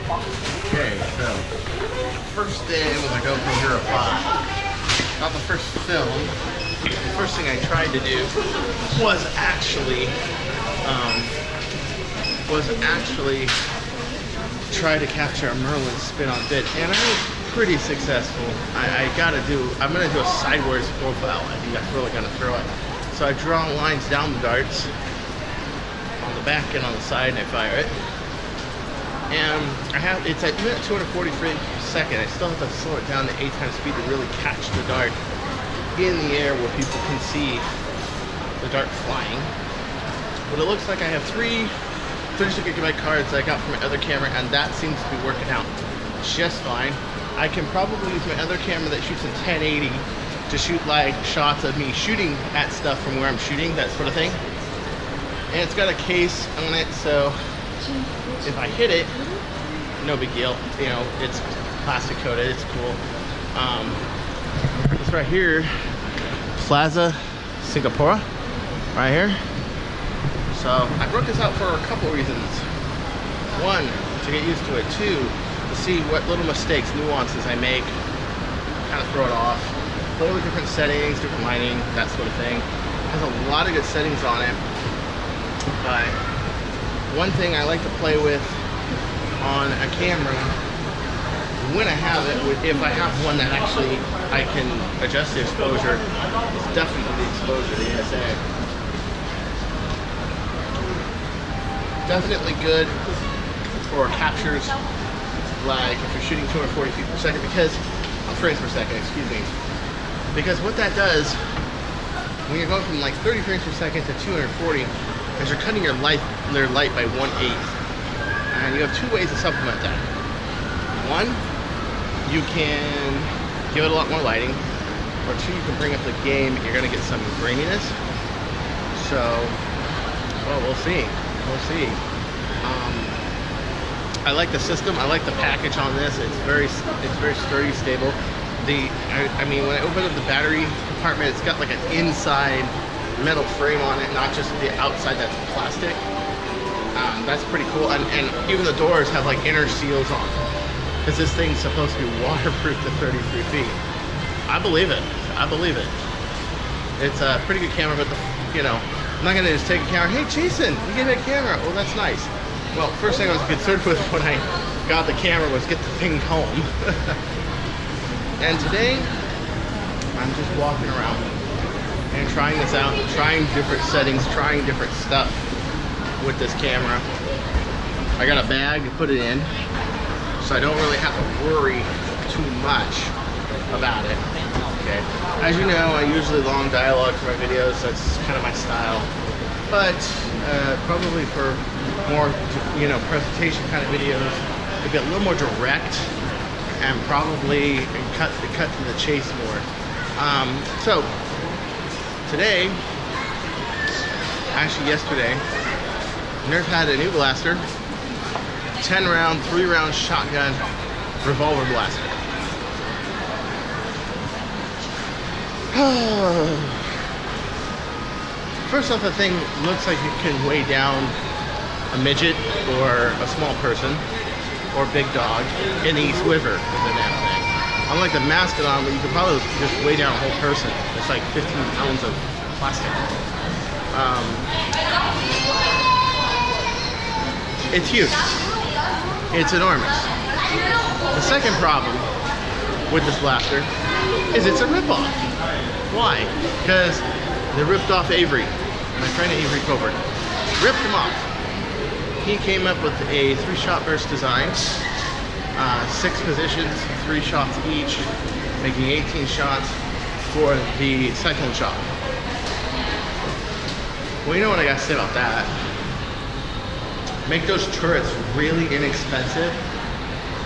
Okay, so first day with my GoPro Hero 5. Not the first film. The first thing I tried to do was actually try to capture a Merlin spin-on bit, and I was pretty successful. I'm gonna do a sideways profile. I think that's really gonna throw it. So I draw lines down the darts on the back and on the side, and I fire it. And it's at 240 frames per second. I still have to slow it down to 8 times speed to really catch the dart in the air where people can see the dart flying. But it looks like I have 3 32 gigabyte cards that I got from my other camera, and that seems to be working out just fine. I can probably use my other camera that shoots in 1080 to shoot like shots of me shooting at stuff from where I'm shooting, that sort of thing. And it's got a case on it, so if I hit it, no big deal. You know, it's plastic coated, it's cool. This right here, Plaza Singapore, right here. So I broke this out for a couple reasons. 1, to get used to it. 2, to see what little mistakes, nuances I make, kind of throw it off. Play with different settings, different lighting, that sort of thing. It has a lot of good settings on it. But one thing I like to play with on a camera, when I have it, if I have one that actually I can adjust the exposure, it's definitely the exposure, the ESA. Definitely good for captures, like if you're shooting 240 feet per second, because, frames per second, excuse me. Because what that does, when you're going from like 30 frames per second to 240, is you're cutting their light by 1/8. And you have 2 ways to supplement that. 1, you can give it a lot more lighting, or 2, you can bring up the game, you're gonna get some graininess. So, well, we'll see. We'll see. I like the system. I like the package on this. It's very sturdy, stable. I mean, when I open up the battery compartment, it's got like an inside metal frame on it, not just the outside that's plastic. That's pretty cool. And even the doors have like inner seals on them, because this thing's supposed to be waterproof to 33 feet. I believe it. I believe it. It's a pretty good camera, but you know, I'm not gonna just take a camera. Hey, Jason, you get a camera. Well, that's nice. Well, first thing I was concerned with when I got the camera was get the thing home. And today, I'm just walking around and trying this out, trying different settings, trying different stuff with this camera. I got a bag to put it in, so I don't really have to worry too much about it. Okay. As you know, I usually long dialogue for my videos. That's kind of my style. But probably for more, you know, presentation kind of videos, it'd be a little more direct and probably cut to the chase more. So today, actually yesterday, Nerf had a new blaster, 10 round, 3 round shotgun revolver blaster. First off, the thing looks like it can weigh down a midget or a small person or a big dog in the East River with the damn thing. Unlike the Mastodon, but you could probably just weigh down a whole person. It's like 15 pounds of plastic. It's huge. It's enormous. The second problem with this blaster is it's a ripoff. Why? Because they ripped off Avery, my friend Avery Covert. Ripped him off. He came up with a 3-shot burst design, 6 positions, 3 shots each, making 18 shots for the cyclone shot. Well, you know what I gotta say about that? Make those turrets really inexpensive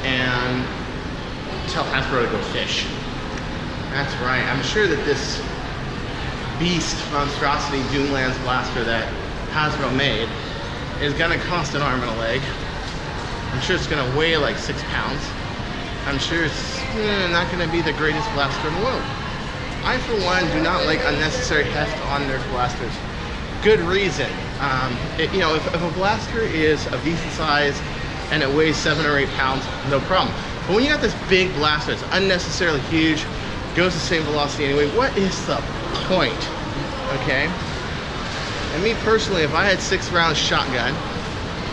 and tell Hasbro to go fish. That's right. I'm sure that this beast monstrosity Doomlands blaster that Hasbro made is gonna cost an arm and a leg. I'm sure it's gonna weigh like 6 pounds. I'm sure it's not gonna be the greatest blaster in the world. I, for one, do not like unnecessary heft on Nerf blasters. Good reason. You know, if a blaster is of decent size and it weighs 7 or 8 pounds, no problem. But when you got this big blaster, it's unnecessarily huge, goes the same velocity anyway, what is the point? Okay? And me personally, if I had 6-round shotgun,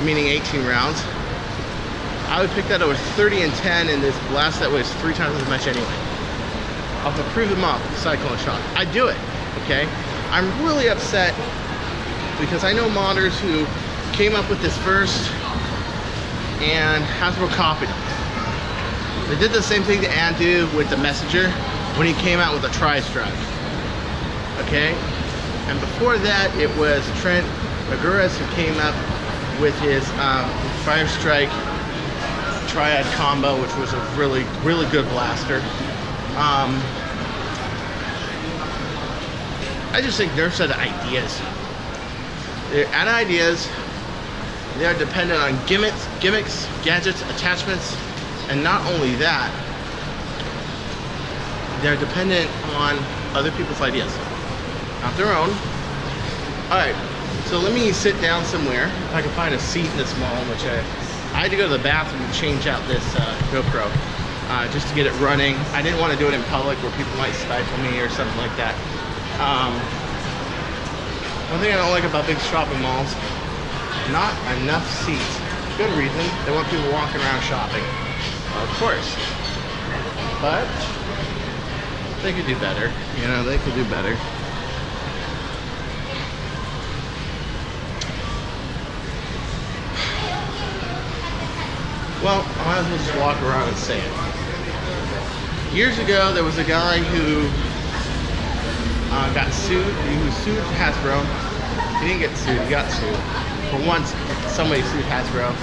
meaning 18 rounds, I would pick that over 30 and 10 in this blast that weighs 3 times as much anyway. I'll improve them up with Cyclone Shock. I do it, okay? I'm really upset because I know modders who came up with this first and Hasbro copied them. They did the same thing to Andu with the Messenger when he came out with the Tri-Strike, okay? And before that, it was Trent Aguirre who came up with his Fire Strike Triad combo, which was a really, really good blaster. I just think Nerf's out of ideas. They're out of ideas. They are dependent on gimmicks, gadgets, attachments, and not only that, they're dependent on other people's ideas, not their own. Alright, so let me sit down somewhere. If I can find a seat in this mall, which I had to go to the bathroom and change out this GoPro just to get it running. I didn't want to do it in public where people might stifle me or something like that. One thing I don't like about big shopping malls, not enough seats. Good reason. They want people walking around shopping. Of course. But they could do better. You know, they could do better. Well, I might as well just walk around and say it. Years ago, there was a guy who got sued. He sued Hasbro. He didn't get sued. He got sued. For once, somebody sued Hasbro.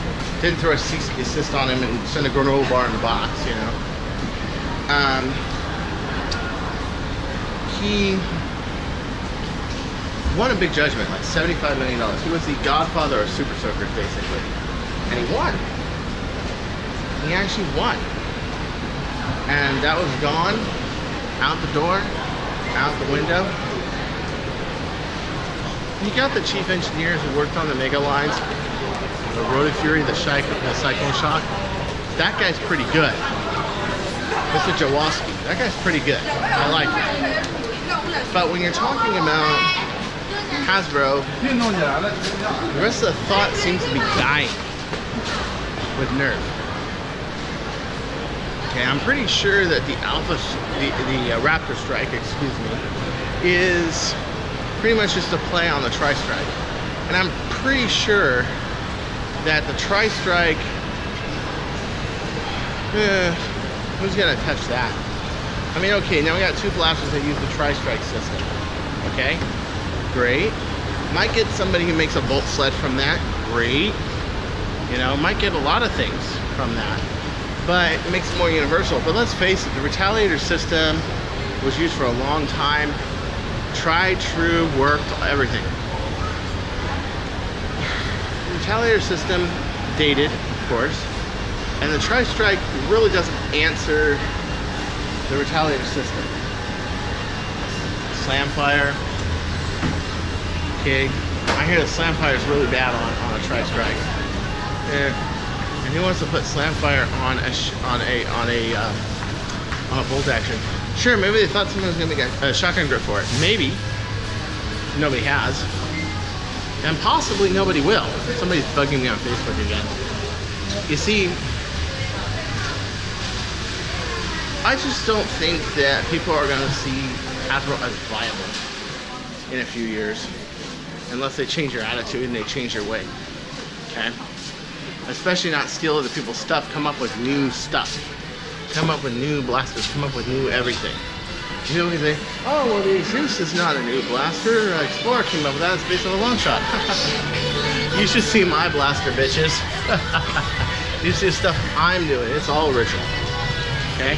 Didn't throw a cease and desist on him and send a granola bar in the box, you know. He won a big judgment, like $75 million. He was the godfather of Super Soakers, basically. And he won. He actually won. And that was gone, out the door, out the window. You got the chief engineers who worked on the Mega lines, the Rotofury, the Cyclone Shock. That guy's pretty good. Mr. Jaworski, that guy's pretty good. I like him. But when you're talking about Hasbro, the rest of the thought seems to be dying with Nerf. Okay, I'm pretty sure that the Raptor Strike, excuse me, is pretty much just a play on the Tri-Strike. And I'm pretty sure that the Tri-Strike, who's gonna touch that? I mean, okay, now we got 2 blasters that use the Tri-Strike system. Okay, great. Might get somebody who makes a bolt sled from that, great. You know, might get a lot of things from that. But it makes it more universal. But let's face it, the Retaliator system was used for a long time. Tried, true, worked, everything. The Retaliator system, dated, of course. And the Tri-Strike really doesn't answer the Retaliator system. Slamfire. Okay. I hear the Slamfire is really bad on a Tri-Strike. Yeah. And who wants to put Slamfire on a bolt action? Sure, maybe they thought someone was gonna make a shotgun grip for it. Maybe. Nobody has. And possibly nobody will. Somebody's bugging me on Facebook again. You see, I just don't think that people are gonna see Hasbro as viable in a few years. Unless they change their attitude and they change their way. Okay? Especially not steal other people's stuff, come up with new stuff. Come up with new blasters, come up with new everything. You know, we say, oh, well, the Zeus is not a new blaster. Explorer came up with that, it's based on a long shot. You should see my blaster, bitches. You see the stuff I'm doing, it's all original. Okay?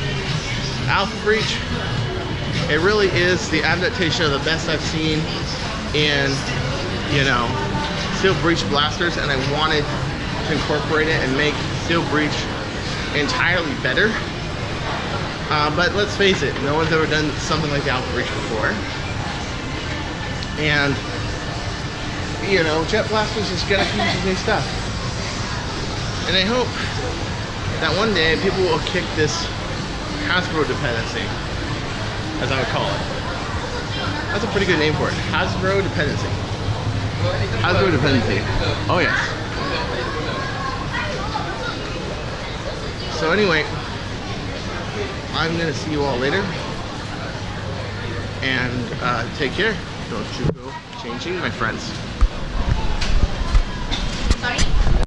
Alpha Breach, it really is the adaptation of the best I've seen in, you know, Steel Breach blasters, and I wanted to incorporate it and make Steel Breach entirely better. But let's face it, no one's ever done something like the Alpha Breach before. And, you know, Jet Blasters is gonna keep using new stuff. And I hope that one day people will kick this Hasbro dependency, as I would call it. That's a pretty good name for it. Hasbro dependency. Hasbro dependency. Oh yes. So anyway, I'm gonna see you all later. And take care. Don't you go changing, my friends. Sorry?